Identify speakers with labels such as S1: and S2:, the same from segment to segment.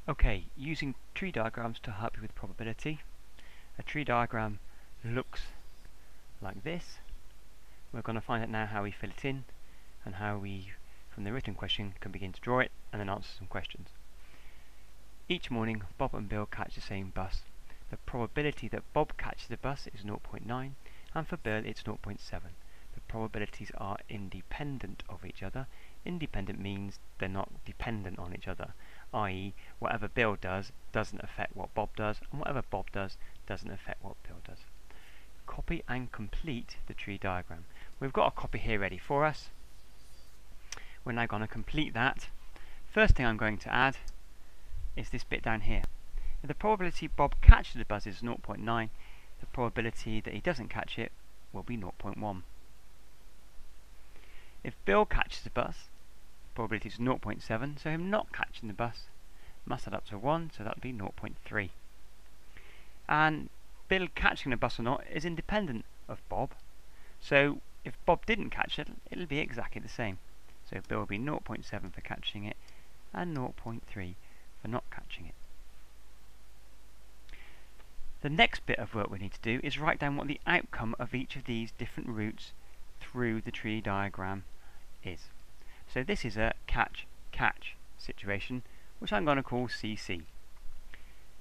S1: Okay, using tree diagrams to help you with probability. A tree diagram looks like this. We're going to find out now how we fill it in and how we, from the written question, can begin to draw it and then answer some questions. Each morning, Bob and Bill catch the same bus. The probability that Bob catches the bus is 0.9 and for Bill it's 0.7. The probabilities are independent of each other. Independent means they're not dependent on each other, i.e. whatever Bill does doesn't affect what Bob does, and whatever Bob does doesn't affect what Bill does. Copy and complete the tree diagram. We've got a copy here ready for us. We're now going to complete that. First thing I'm going to add is this bit down here. If the probability Bob catches the bus is 0.9, the probability that he doesn't catch it will be 0.1. If Bill catches the bus, the probability is 0.7, so him not catching the bus must add up to 1, so that would be 0.3. And Bill catching the bus or not is independent of Bob, so if Bob didn't catch it, it'll be exactly the same. So Bill will be 0.7 for catching it and 0.3 for not catching it. The next bit of work we need to do is write down what the outcome of each of these different routes through the tree diagram is. So this is a catch-catch situation, which I'm going to call CC.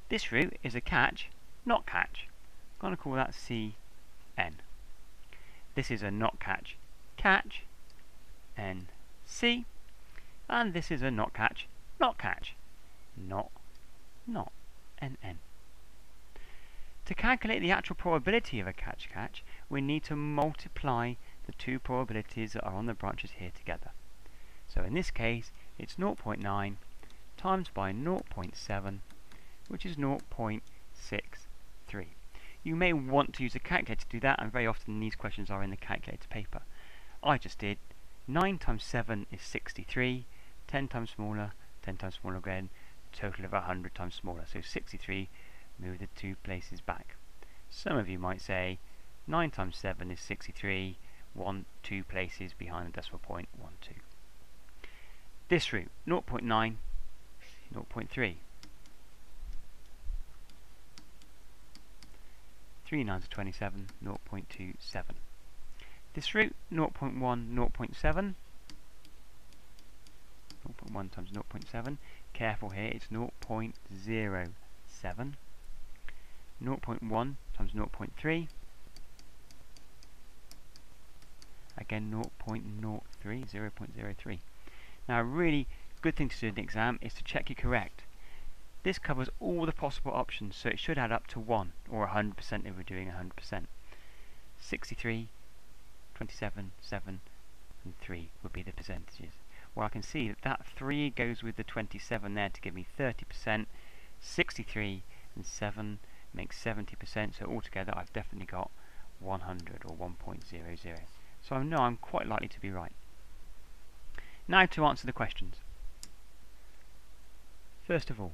S1: This route is a catch-not catch. I'm going to call that CN. This is a not catch, NC. And this is a not catch, not, NN. To calculate the actual probability of a catch-catch, we need to multiply the two probabilities that are on the branches here together. So in this case, it's 0.9 times by 0.7, which is 0.63. You may want to use a calculator to do that, and very often these questions are in the calculator paper. I just did 9 times 7 is 63, 10 times smaller again, total of 100 times smaller. So 63, move the two places back. Some of you might say 9 times 7 is 63, 2 places behind the decimal point, 1, 2. This route, 0.9, 0.3. 3 9s are 27, 0.27. This route, 0.1, 0.7. 0.1 times 0.7. Careful here, it's 0.07. 0.1 times 0.3. Again 0.03, 0.03. Now a really good thing to do in the exam is to check you're correct. This covers all the possible options, so it should add up to 1, or 100% if we're doing 100%. 63, 27, 7 and 3 would be the percentages. Well, I can see that that 3 goes with the 27 there to give me 30%, 63 and 7 makes 70%, so altogether I've definitely got 100 or 1.00. So I know I'm quite likely to be right. Now to answer the questions. First of all,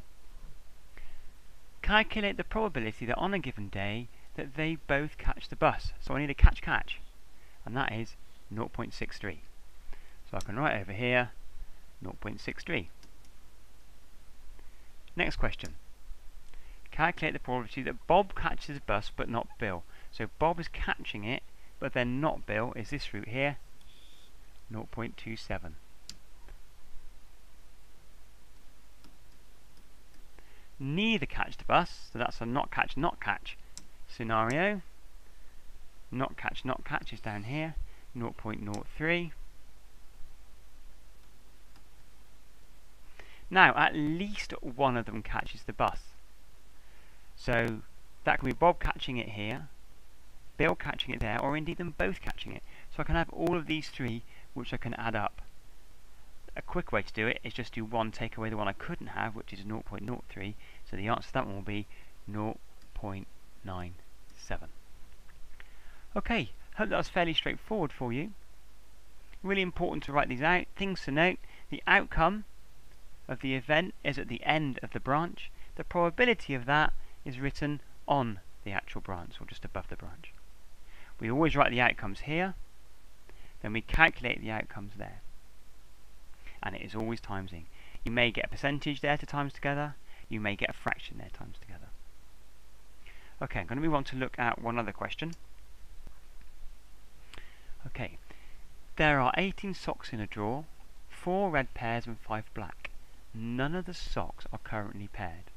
S1: calculate the probability that on a given day that they both catch the bus. So I need a catch-catch, and that is 0.63. So I can write over here 0.63. Next question. Calculate the probability that Bob catches the bus but not Bill. So Bob is catching it, but then not Bill is this route here, 0.27. Neither catch the bus, so that's a not catch scenario. Not catch is down here, 0.03. Now, at least one of them catches the bus. So that can be Bob catching it here, Bill catching it there, or indeed them both catching it. So I can have all of these three, which I can add up. A quick way to do it is just do 1, take away the one I couldn't have, which is 0.03. So the answer to that one will be 0.97. Okay, hope that was fairly straightforward for you. Really important to write these out. Things to note: the outcome of the event is at the end of the branch. The probability of that is written on the actual branch, or just above the branch. We always write the outcomes here, then we calculate the outcomes there. And it is always timesing. You may get a percentage there to times together, you may get a fraction there times together. Okay, I'm going to move on to look at one other question. Okay, there are 18 socks in a drawer, 4 red pairs and 5 black. None of the socks are currently paired.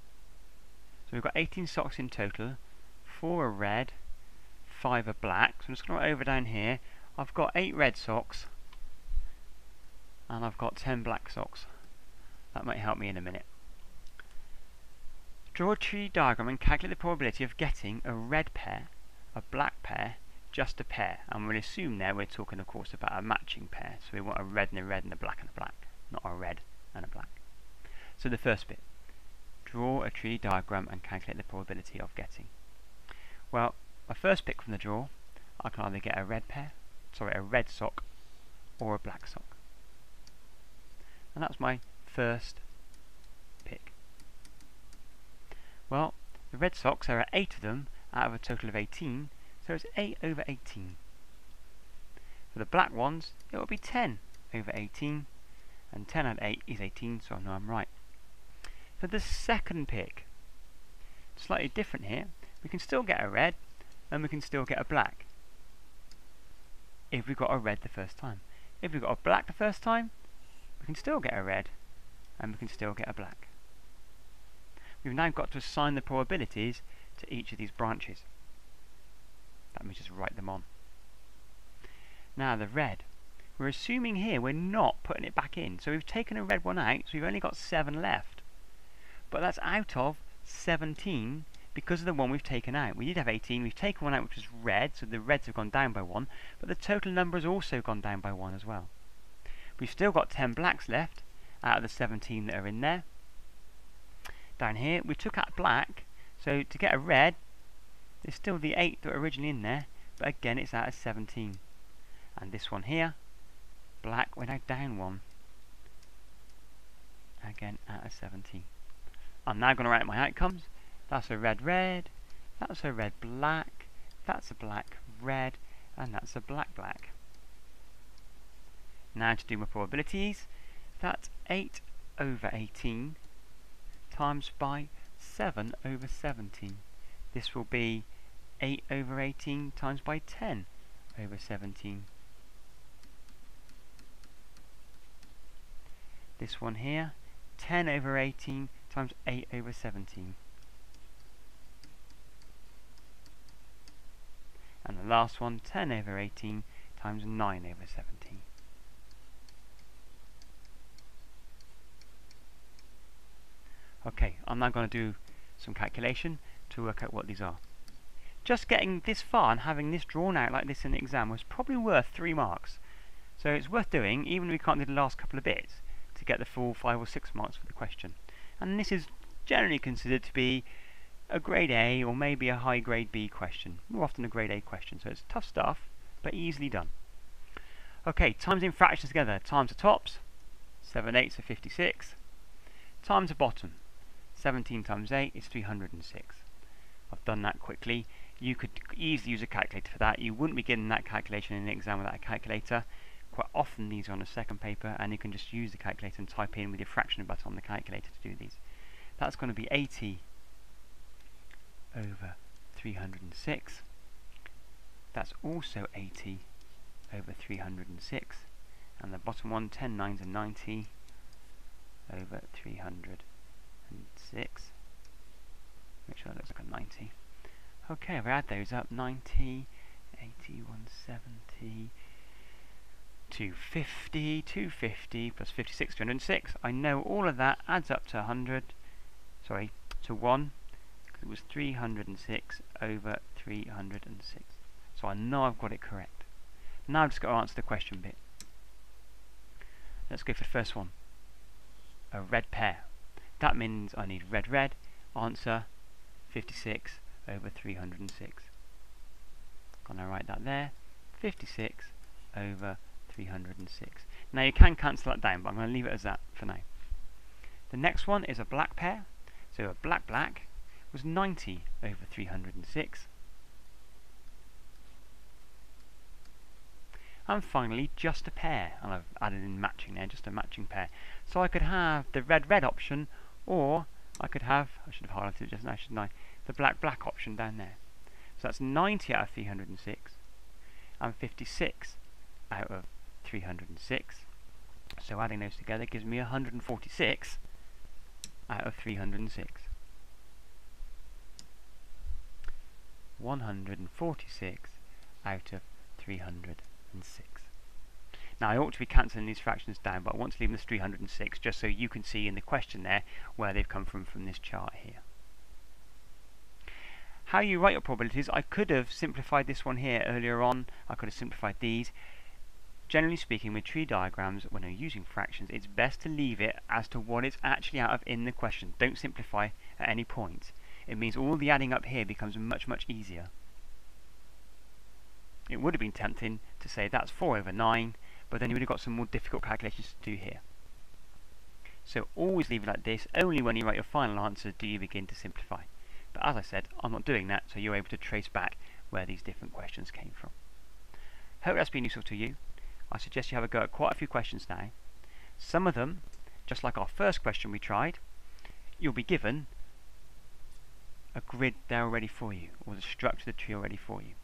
S1: So we've got 18 socks in total, 4 are red, 5 are black. So I'm just going to write over down here, I've got 8 red socks, and I've got 10 black socks. That might help me in a minute. Draw a tree diagram and calculate the probability of getting a red pair, a black pair, just a pair. And we'll assume there we're talking, of course, about a matching pair. So we want a red and a red and a black and a black, not a red and a black. So the first bit, draw a tree diagram and calculate the probability of getting. Well, my first pick from the draw, I can either get a red sock or a black sock. And that's my first pick. Well, the red socks, there are 8 of them out of a total of 18, so it's 8 over 18. For the black ones, it will be 10 over 18, and 10 out of 8 is 18, so I know I'm right. For the second pick, slightly different here, we can still get a red, and we can still get a black, if we got a red the first time. If we got a black the first time, we can still get a red, and we can still get a black. We've now got to assign the probabilities to each of these branches. Let me just write them on. Now the red, we're assuming here we're not putting it back in. So we've taken a red one out, so we've only got 7 left. But that's out of 17 because of the one we've taken out. We did have 18, we've taken one out which was red, so the reds have gone down by 1, but the total number has also gone down by 1 as well. We've still got 10 blacks left out of the 17 that are in there. Down here, we took out black, so to get a red, there's still the 8 that were originally in there, but again it's out of 17. And this one here, black, we're now down 1. Again out of 17. I'm now going to write my outcomes. That's a red red, that's a red black, that's a black red, and that's a black black. Now to do my probabilities, that's 8 over 18 times by 7 over 17. This will be 8 over 18 times by 10 over 17. This one here, 10 over 18 times 8 over 17. And the last one, 10 over 18 times 9 over 17. Okay, I'm now going to do some calculation to work out what these are. Just getting this far and having this drawn out like this in the exam was probably worth 3 marks. So it's worth doing, even if we can't do the last couple of bits, to get the full 5 or 6 marks for the question. And this is generally considered to be a grade A or maybe a high grade B question. More often a grade A question, so it's tough stuff, but easily done. Okay, times in fractions together. Times the tops, 7 eighths are 56. Times the bottom, 17 times 8 is 306. I've done that quickly. You could easily use a calculator for that. You wouldn't be getting that calculation in the exam without a calculator. Quite often these are on a second paper, and you can just use the calculator and type in with your fraction button on the calculator to do these. That's going to be 80 over 306. That's also 80 over 306. And the bottom one, 10 nines are 90 over 306. Make sure that looks like a 90. Okay, if I add those up, 90, 80, 170, 250, 250 plus 56, 206. I know all of that adds up to 100, sorry, to 1, because it was 306 over 306. So I know I've got it correct. Now I've just got to answer the question bit. Let's go for the first one. A red pair. That means I need red red. Answer 56 over 306. Gonna write that there. 56 over 306. Now you can cancel that down, but I'm going to leave it as that for now. The next one is a black pair. So a black black was 90 over 306. And finally, just a pair. And I've added in matching there, just a matching pair. So I could have the red red option, or I should have highlighted it just now, shouldn't I? The black option down there. So that's 90 out of 306 and 56 out of 306. So adding those together gives me 146 out of 306. 146 out of 306. Now I ought to be cancelling these fractions down, but I want to leave them as 306 just so you can see in the question there where they've come from this chart here. How you write your probabilities, I could have simplified this one here earlier on. I could have simplified these. Generally speaking, with tree diagrams, when you're using fractions, it's best to leave it as to what it's actually out of in the question. Don't simplify at any point. It means all the adding up here becomes much easier. It would have been tempting to say that's 4 over 9, but then you would have got some more difficult calculations to do here. So always leave it like this. Only when you write your final answer do you begin to simplify. But as I said, I'm not doing that, so you're able to trace back where these different questions came from. Hope that's been useful to you. I suggest you have a go at quite a few questions now. Some of them, just like our first question we tried, you'll be given a grid there already for you, or the structure of the tree already for you.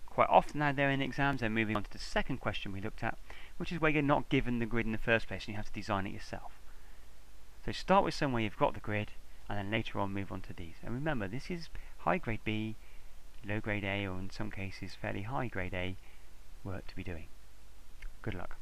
S1: Quite often now they're in exams, they're moving on to the second question we looked at, which is where you're not given the grid in the first place and you have to design it yourself. So start with somewhere you've got the grid, and then later on move on to these. And remember, this is high grade B, low grade A, or in some cases fairly high grade A work to be doing. Good luck.